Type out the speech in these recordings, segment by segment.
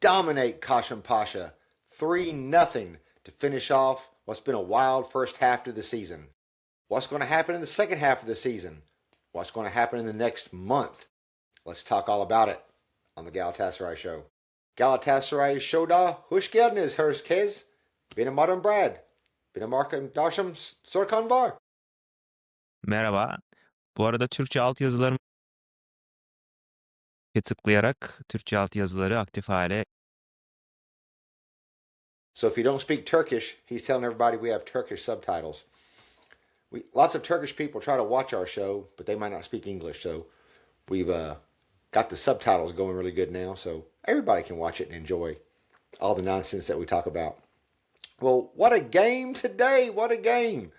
dominate Kasımpaşa 3-0 to finish off what's been a wild first half to the season. What's going to happen in the second half of the season? What's going to happen in the next month? Let's talk all about it on the Galatasaray Show. Galatasaray Show'da hoş geldiniz herkes. Benim adım Brad. Benim arkadaşım Sorkan var. Merhaba. Bu arada Türkçe altyazılarımı tıklayarak Türkçe altyazıları aktif hale. So if you don't speak Turkish, he's telling everybody we have Turkish subtitles. Lots of Turkish people try to watch our show, but they might not speak English. So we've got the subtitles going really good now, so everybody can watch it and enjoy all the nonsense that we talk about. Well, what a game today. What a game.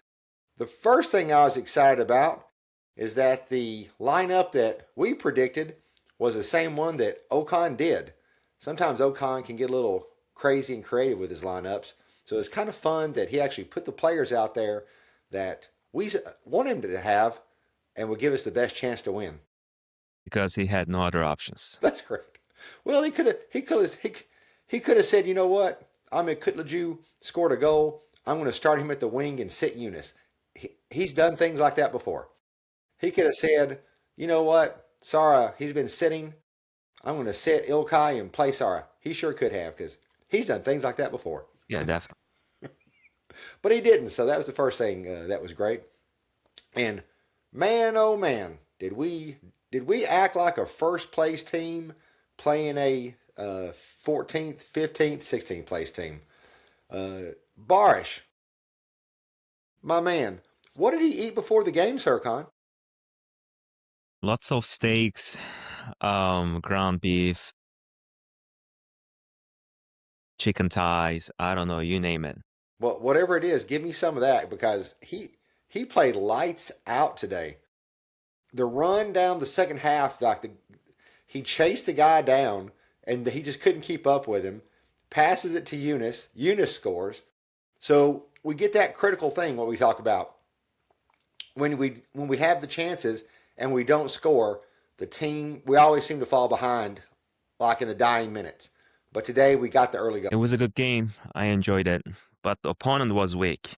The first thing I was excited about is that the lineup that we predicted was the same one that Okan did. Sometimes Okan can get a little crazy and creative with his lineups, so it's kind of fun that he actually put the players out there that we want him to have and would give us the best chance to win. Because he had no other options. That's correct. Well, he could have said, you know what? Ahmet Kutlacı scored a goal. I'm going to start him at the wing and sit Yunus. He's done things like that before. He could have said, you know what? Sara, he's been sitting. I'm going to sit İlkay and play Sara. He sure could have because he's done things like that before. Yeah, definitely. But he didn't, so that was the first thing that was great. And man, oh man, did we act like a first place team playing a 14th, 15th, 16th place team. Barish, my man, what did he eat before the game, Serkan? Lots of steaks, ground beef, chicken thighs, I don't know, you name it. Well, whatever it is, give me some of that because he played lights out today. The run down the second half, he chased the guy down and he just couldn't keep up with him. Passes it to Yunus. Yunus scores. So we get that critical thing, what we talk about. When we have the chances and we don't score, the team, we always seem to fall behind like in the dying minutes. But today we got the early goal. It was a good game. I enjoyed it. But the opponent was weak.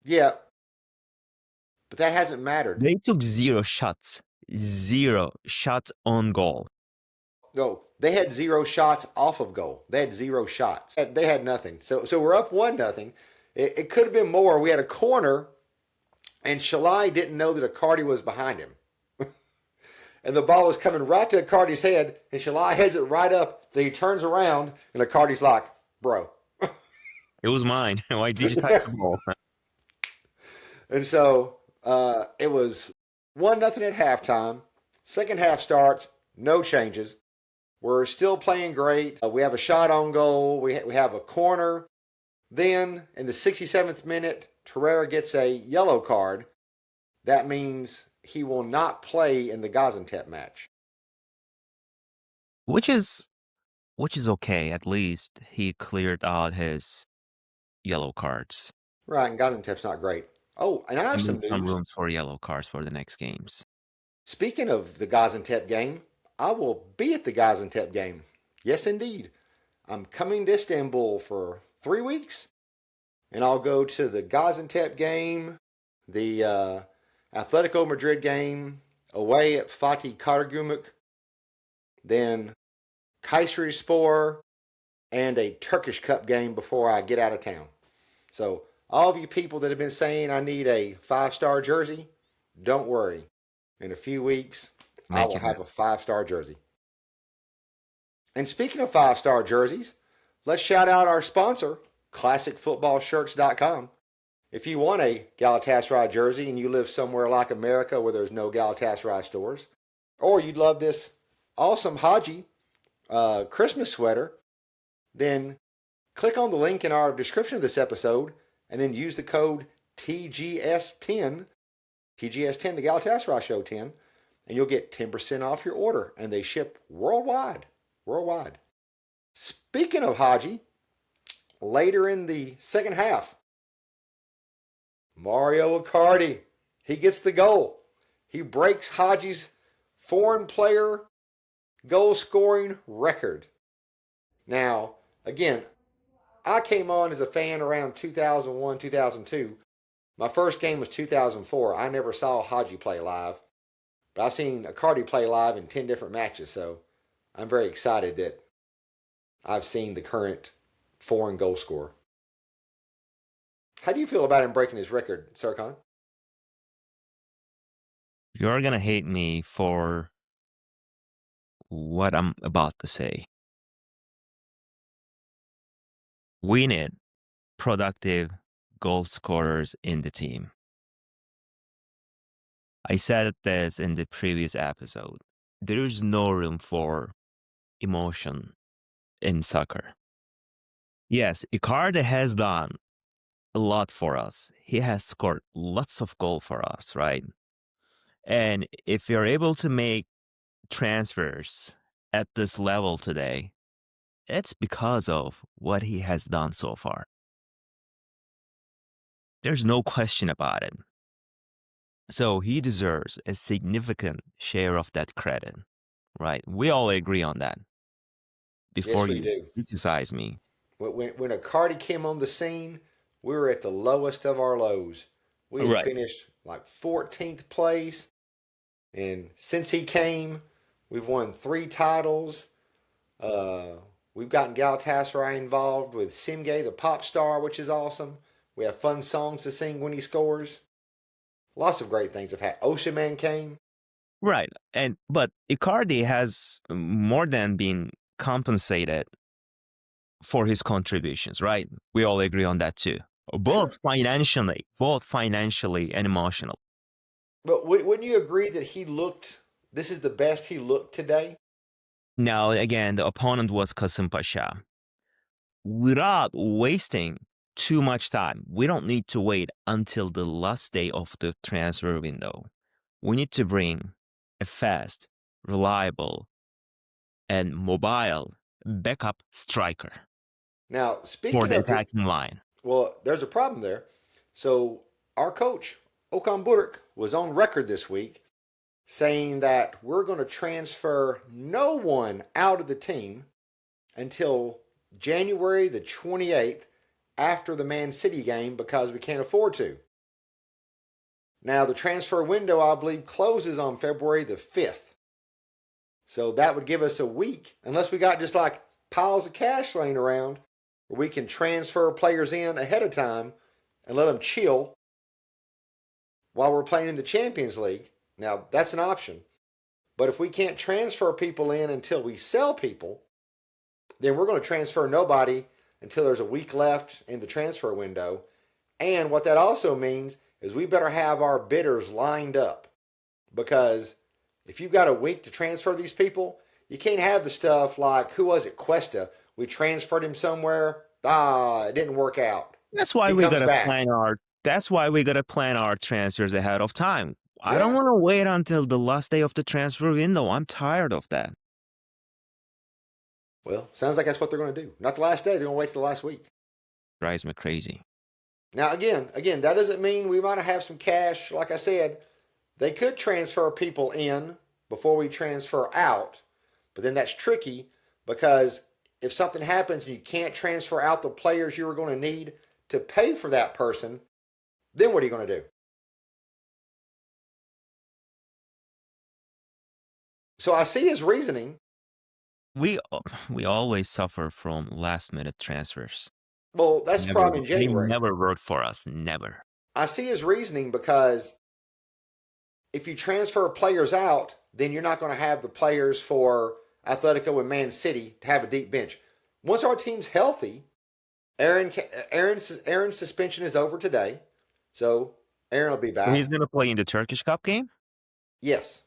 Yeah. But that hasn't mattered. They took 0 shots. 0 shots on goal. No, they had 0 shots off of goal. They had 0 shots. They had nothing. So we're up 1-0. It could have been more. We had a corner, and Shalai didn't know that Icardi was behind him. And the ball was coming right to Icardi's head, and Shalai heads it right up. Then he turns around, and Icardi's like, bro. It was mine. Why did you touch the ball? And so it was 1-0 at halftime. Second half starts, no changes. We're still playing great. We have a shot on goal. We have a corner. Then in the 67th minute, Torreira gets a yellow card. That means he will not play in the Gaziantep match. Which is okay. At least he cleared out his yellow cards. Right, and Gaziantep's not great. Oh, and I have some news. Some room for yellow cards for the next games. Speaking of the Gaziantep game, I will be at the Gaziantep game. Yes, indeed. I'm coming to Istanbul for 3 weeks, and I'll go to the Gaziantep game, the Atletico Madrid game, away at Fatih Karagümrük, then Kayserispor, and a Turkish Cup game before I get out of town. So all of you people that have been saying I need a 5-star jersey, don't worry. In a few weeks, I will have a 5-star jersey. And speaking of 5-star jerseys, let's shout out our sponsor, ClassicFootballShirts.com. If you want a Galatasaray jersey and you live somewhere like America where there's no Galatasaray stores, or you'd love this awesome Haji Christmas sweater, then click on the link in our description of this episode and then use the code TGS10, the Galatasaray Show 10, and you'll get 10% off your order, and they ship worldwide. Speaking of Haji, later in the second half, Mario Icardi, he gets the goal. He breaks Haji's foreign player goal scoring record. Now, again, I came on as a fan around 2001, 2002. My first game was 2004. I never saw Haji play live, but I've seen Icardi play live in 10 different matches, so I'm very excited that I've seen the current foreign goal scorer. How do you feel about him breaking his record, Serkan? You're gonna hate me for what I'm about to say. We need productive goal scorers in the team. I said this in the previous episode. There is no room for emotion in soccer. Yes, Icardi has done a lot for us. He has scored lots of goals for us, right? And if you're able to make transfers at this level today, it's because of what he has done so far. There's no question about it. So he deserves a significant share of that credit, right? We all agree on that before Yes, we you do. criticize me. When Icardi came on the scene, we were at the lowest of our lows. We had Right. finished like 14th place. And since he came, we've won 3 titles. Uh, we've gotten Galatasaray involved with CimBom, the pop star, which is awesome. We have fun songs to sing when he scores. Lots of great things have happened. Ocean Man came. Right. But Icardi has more than been compensated for his contributions, right? We all agree on that too. Sure. Both financially and emotionally. But wouldn't you agree that this is the best he looked today? Now, again, the opponent was Kasımpaşa. Without wasting too much time, we don't need to wait until the last day of the transfer window. We need to bring a fast, reliable, and mobile backup striker Now, for speaking the of the, attacking line. well, there's a problem there. So, our coach, Okan Buruk, was on record this week saying that we're going to transfer no one out of the team until January the 28th after the Man City game because we can't afford to. Now, the transfer window, I believe, closes on February the 5th. So that would give us a week, unless we got just like piles of cash laying around where we can transfer players in ahead of time and let them chill while we're playing in the Champions League. Now, that's an option. But if we can't transfer people in until we sell people, then we're going to transfer nobody until there's a week left in the transfer window. And what that also means is we better have our bidders lined up, because if you've got a week to transfer these people, you can't have the stuff like, who was it, Cuesta? We transferred him somewhere. It didn't work out. That's why He we comes gotta back. plan our. That's why we gotta plan our transfers ahead of time. I don't Yeah. want to wait until the last day of the transfer window. I'm tired of that. Well, sounds like that's what they're going to do. Not the last day. They're going to wait till the last week. Drives me crazy. Now, again, that doesn't mean we might have some cash. Like I said, they could transfer people in before we transfer out, but then that's tricky because if something happens and you can't transfer out the players you were going to need to pay for that person, then what are you going to do? So I see his reasoning. We always suffer from last minute transfers. Well, that's the Never, problem in they January. never worked for us. Never. I see his reasoning because if you transfer players out, then you're not going to have the players for Atletico and Man City to have a deep bench. Once our team's healthy, Aaron's suspension is over today, so Aaron will be So he's back. gonna play in the Turkish Cup game. Yes.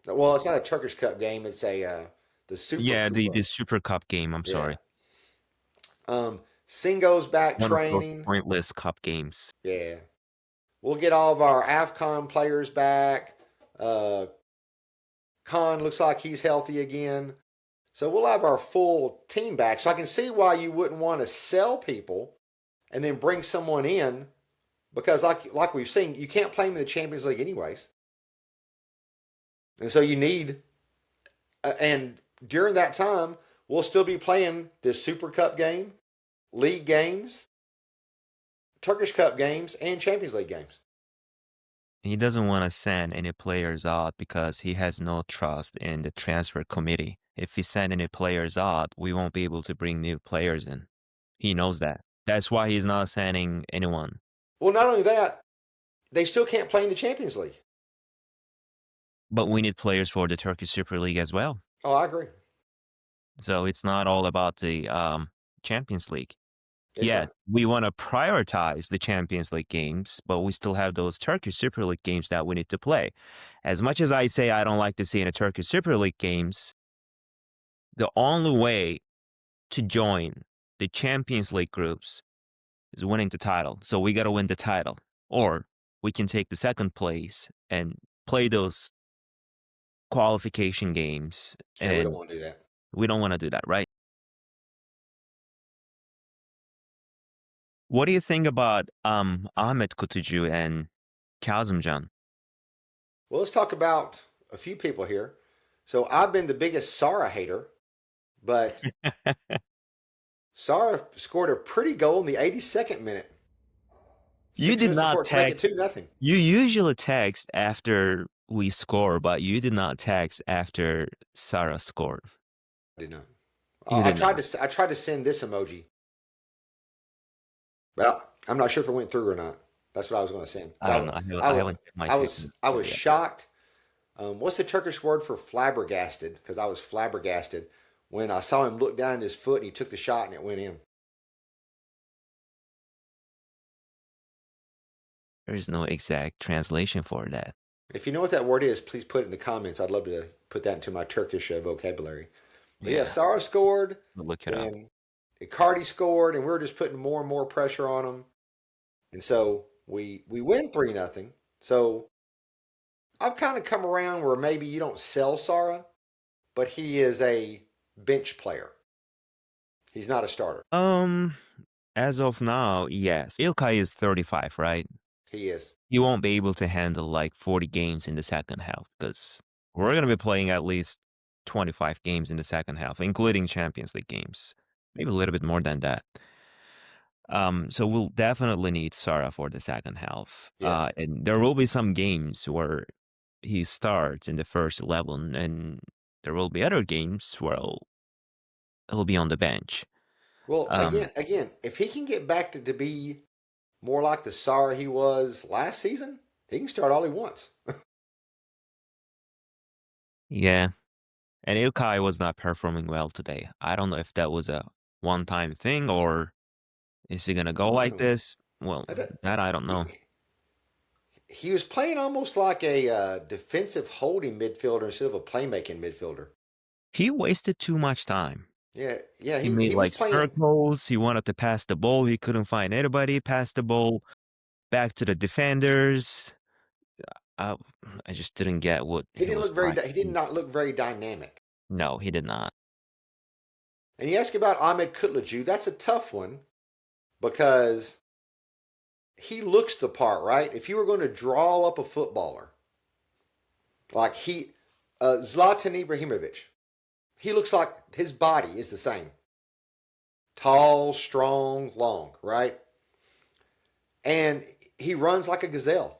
Well, it's not a Turkish Cup game. It's the Super Yeah, the Kupa. Super Cup game. I'm Yeah. sorry. Singo's back One of those training. pointless cup games. Yeah. We'll get all of our AFCON players back. Khan looks like he's healthy again. So we'll have our full team back. So I can see why you wouldn't want to sell people and then bring someone in, because like we've seen, you can't play them in the Champions League anyways. And so you need, and during that time, we'll still be playing this Super Cup game, league games, Turkish Cup games, and Champions League games. He doesn't want to send any players out because he has no trust in the transfer committee. If he send any players out, we won't be able to bring new players in. He knows that. That's why he's not sending anyone. Well, not only that, they still can't play in the Champions League. But we need players for the Turkish Super League as well. Oh, I agree. So it's not all about the Champions League. It's we want to prioritize the Champions League games, but we still have those Turkish Super League games that we need to play. As much as I say I don't like to see any Turkish Super League games, the only way to join the Champions League groups is winning the title. So we got to win the title. Or we can take the second place and play those qualification games. Yeah, we don't want to do that. We don't want to do that, right? What do you think about Ahmet Kutucu and Kazımcan? Well, let's talk about a few people here. So I've been the biggest Sara hater, but Sara scored a pretty goal in the 82nd minute. You did not text. 2-0. You usually text after we score, but you did not text after Sara scored. I did not. I tried to send this emoji, but I'm not sure if it went through or not. That's what I was going to send. So I don't know. I was shocked. What's the Turkish word for flabbergasted? Because I was flabbergasted when I saw him look down at his foot and he took the shot and it went in. There is no exact translation for that. If you know what that word is, please put it in the comments. I'd love to put that into my Turkish vocabulary. But yeah, Sara scored. Look it up. Icardi scored, and we were just putting more and more pressure on him. And so we win 3-0. So I've kind of come around where maybe you don't sell Sara, but he is a bench player. He's not a starter. As of now, yes. İlkay is 35, right? He is. He won't be able to handle like 40 games in the second half because we're going to be playing at least 25 games in the second half, including Champions League games. Maybe a little bit more than that. So we'll definitely need Sara for the second half. Yes. And there will be some games where he starts in the first 11, and there will be other games where he'll be on the bench. Well, again, if he can get back to be more like the Sara he was last season, he can start all he wants. Yeah. And İlkay was not performing well today. I don't know if that was a one-time thing or is he going to go like this? Well, that I don't know. He was playing almost like a defensive holding midfielder instead of a playmaking midfielder. He wasted too much time. Yeah. He made like circles. He wanted to pass the ball. He couldn't find anybody. Pass the ball back to the defenders. I just didn't get what he didn't look very. He did not look very dynamic. No, he did not. And you ask about Ahmet Kutucu, that's a tough one because he looks the part, right? If you were going to draw up a footballer, like Zlatan Ibrahimovic, he looks like his body is the same. Tall, strong, long, right? And he runs like a gazelle.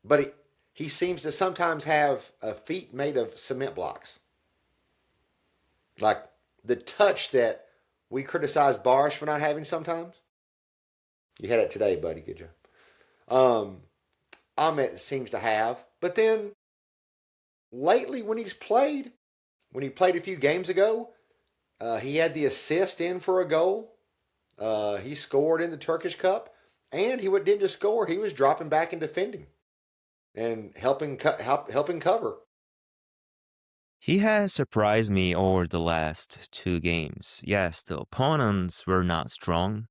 But he seems to sometimes have feet made of cement blocks. Like the touch that we criticize Barsh for not having sometimes. You had it today, buddy. Good job. Ahmet seems to have. But then lately when he played a few games ago, he had the assist in for a goal. He scored in the Turkish Cup. And he didn't just score, he was dropping back and defending. And helping cover. He has surprised me over the last 2 games. Yes, the opponents were not strong,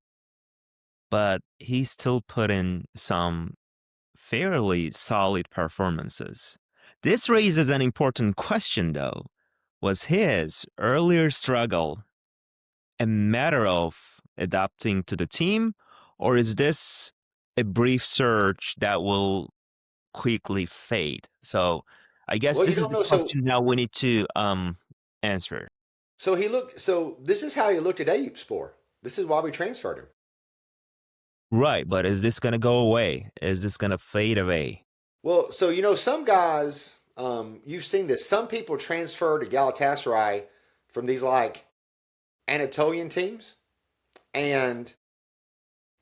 but he still put in some fairly solid performances. This raises an important question, though. Was his earlier struggle a matter of adapting to the team, or is this a brief surge that will quickly fade? So I guess this is the question now we need to answer. So this is how he looked at Eyüpspor. This is why we transferred him. Right, but is this gonna go away? Is this gonna fade away? Well, so some guys, you've seen this. Some people transfer to Galatasaray from these like Anatolian teams, and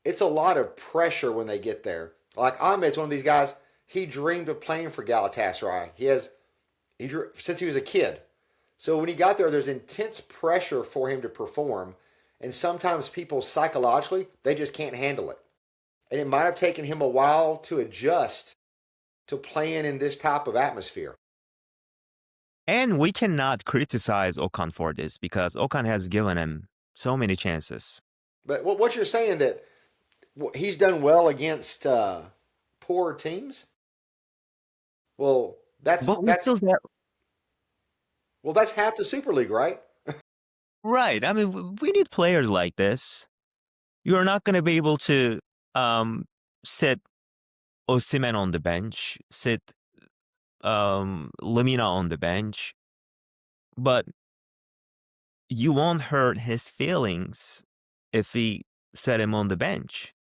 it's a lot of pressure when they get there. Like Ahmed's one of these guys. He dreamed of playing for Galatasaray. Since he was a kid. So when he got there, there's intense pressure for him to perform, and sometimes people psychologically they just can't handle it, and it might have taken him a while to adjust to playing in this type of atmosphere. And we cannot criticize Okan for this because Okan has given him so many chances. But what you're saying that he's done well against poor teams? Well, that's half the Super League, right? Right. I mean, we need players like this. You're not going to be able to sit Osimhen on the bench, sit Lemina on the bench, but you won't hurt his feelings if we set him on the bench.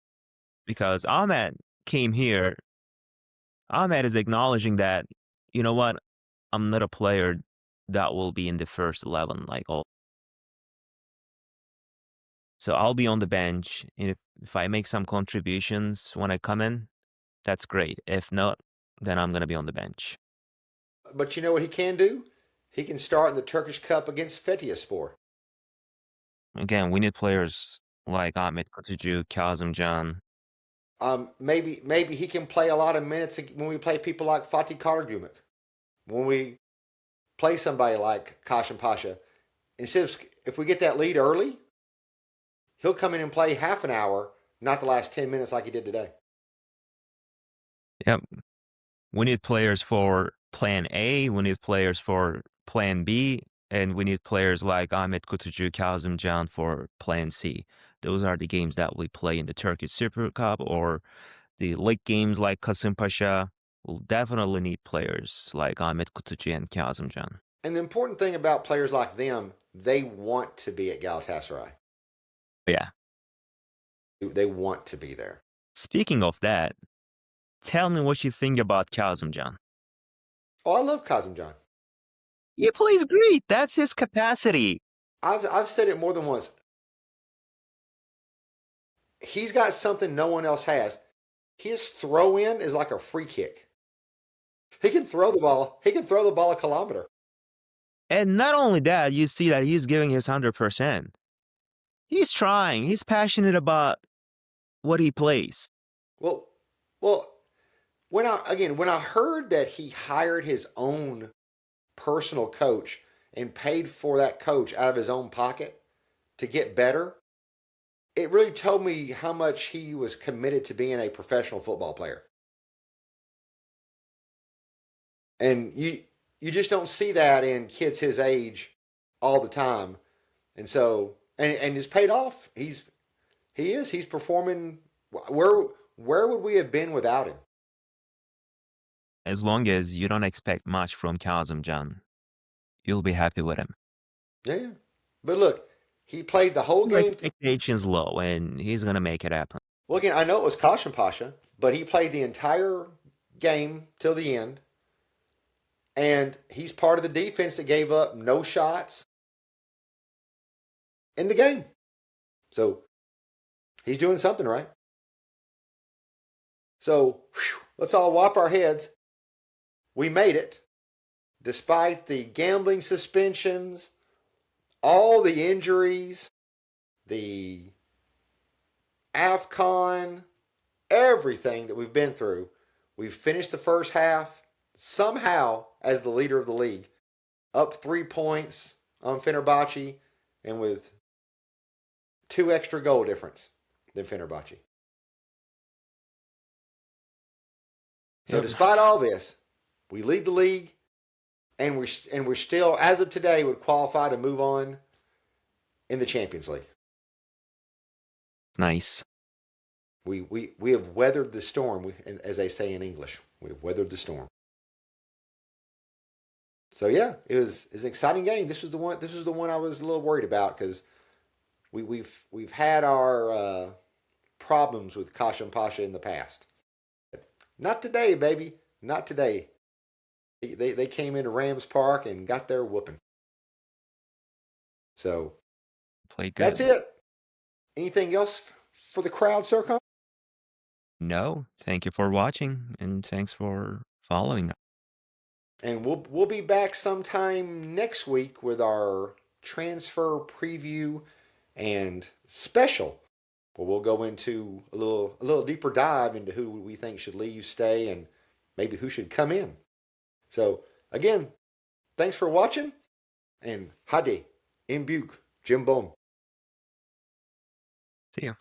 Because Ahmed came here. Ahmed is acknowledging that, you know what, I'm not a player that will be in the first 11 like all. So I'll be on the bench. And if I make some contributions when I come in, that's great. If not, then I'm going to be on the bench. But you know what he can do? He can start in the Turkish Cup against Fethiyaspor. Again, we need players like Ahmet Kutucu, Kazımcan. Maybe he can play a lot of minutes when we play people like Fatih Karagümrük. When we play somebody like Kasımpaşa, if we get that lead early, he'll come in and play half an hour, not the last 10 minutes like he did today. Yep. We need players for plan A, we need players for plan B, and we need players like Ahmet Kutucu, Kazımcan for plan C. Those are the games that we play in the Turkish Super Cup or the league games like Kasımpaşa. We'll definitely need players like Ahmet Kutucu and Kazımcan. And the important thing about players like them, they want to be at Galatasaray. Yeah. They want to be there. Speaking of that, tell me what you think about Kazımcan. Oh, I love Kasımpaşa. He plays great. That's his capacity. I've said it more than once. He's got something no one else has. His throw in is like a free kick. He can throw the ball. He can throw the ball a kilometer. And not only that, you see that he's giving his 100%. He's trying. He's passionate about what he plays. Well, when I heard that he hired his own personal coach and paid for that coach out of his own pocket to get better, it really told me how much he was committed to being a professional football player. And you just don't see that in kids his age all the time. And so and it's paid off. He's performing. Where would we have been without him? As long as you don't expect much from Kazımcan, you'll be happy with him. Yeah. But look, he played the whole Your game. expectations low, and he's going to make it happen. Well, again, I know it was Kasımpaşa, but he played the entire game till the end. And he's part of the defense that gave up no shots in the game. So he's doing something right. So let's all wipe our heads. We made it. Despite the gambling suspensions, all the injuries, the AFCON, everything that we've been through, we've finished the first half somehow as the leader of the league, up 3 points on Fenerbahce and with 2 extra goal difference than Fenerbahce. So despite all this, we lead the league, and we're still, as of today, would qualify to move on in the Champions League. Nice. We have weathered the storm, as they say in English. We have weathered the storm. So yeah, it was an exciting game. This was the one. This was the one I was a little worried about because we've had our problems with Kasımpaşa in the past. Not today, baby. Not today. They came into Rams Park and got their whooping. So Play that's good. it. Anything else for the crowd, Sircon? No, thank you for watching and thanks for following. And we'll be back sometime next week with our transfer preview and special. Where we'll go into a little deeper dive into who we think should leave, stay, and maybe who should come in. So again, thanks for watching, and hadi, in Buke, CimBom. See ya.